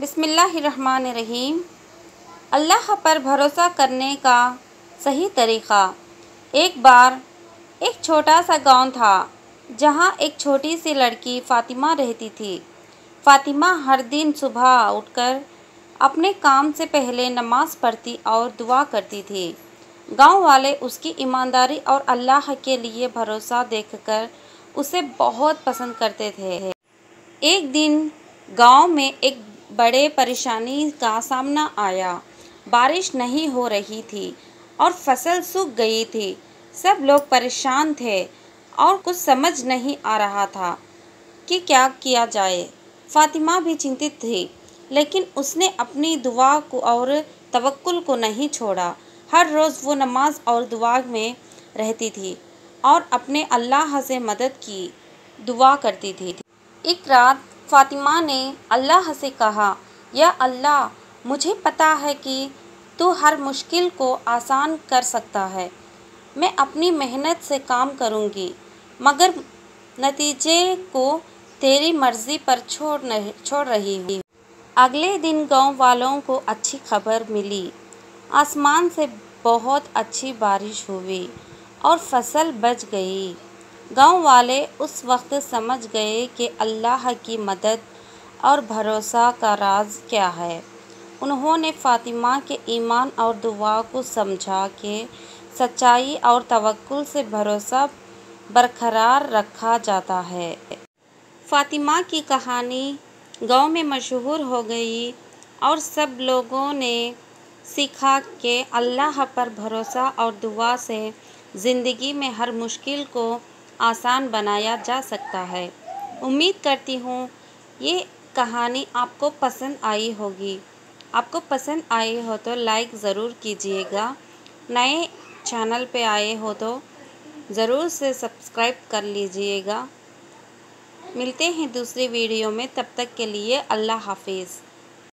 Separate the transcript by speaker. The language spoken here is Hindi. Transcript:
Speaker 1: बिस्मिल्लाहिर्रहमानिर्रहीम। अल्लाह पर भरोसा करने का सही तरीक़ा। एक बार एक छोटा सा गांव था जहां एक छोटी सी लड़की फ़ातिमा रहती थी। फ़ातिमा हर दिन सुबह उठकर अपने काम से पहले नमाज़ पढ़ती और दुआ करती थी। गांव वाले उसकी ईमानदारी और अल्लाह के लिए भरोसा देखकर उसे बहुत पसंद करते थे। एक दिन गांव में एक बड़े परेशानी का सामना आया। बारिश नहीं हो रही थी और फसल सूख गई थी। सब लोग परेशान थे और कुछ समझ नहीं आ रहा था कि क्या किया जाए। फ़ातिमा भी चिंतित थी, लेकिन उसने अपनी दुआ को और तवक्कुल को नहीं छोड़ा। हर रोज़ वो नमाज और दुआ में रहती थी और अपने अल्लाह से मदद की दुआ करती थी। एक रात फ़ातिमा ने अल्लाह से कहा, या अल्लाह, मुझे पता है कि तू हर मुश्किल को आसान कर सकता है। मैं अपनी मेहनत से काम करूँगी, मगर नतीजे को तेरी मर्ज़ी पर छोड़ रही हूँ। अगले दिन गांव वालों को अच्छी खबर मिली। आसमान से बहुत अच्छी बारिश हुई और फसल बच गई। गांव वाले उस वक्त समझ गए कि अल्लाह की मदद और भरोसा का राज क्या है। उन्होंने फ़ातिमा के ईमान और दुआ को समझा कि सच्चाई और तवक्कुल से भरोसा बरकरार रखा जाता है। फ़ातिमा की कहानी गांव में मशहूर हो गई और सब लोगों ने सीखा कि अल्लाह पर भरोसा और दुआ से ज़िंदगी में हर मुश्किल को आसान बनाया जा सकता है। उम्मीद करती हूँ ये कहानी आपको पसंद आई होगी। आपको पसंद आई हो तो लाइक ज़रूर कीजिएगा। नए चैनल पे आए हो तो ज़रूर से सब्सक्राइब कर लीजिएगा। मिलते हैं दूसरी वीडियो में, तब तक के लिए अल्लाह हाफिज़।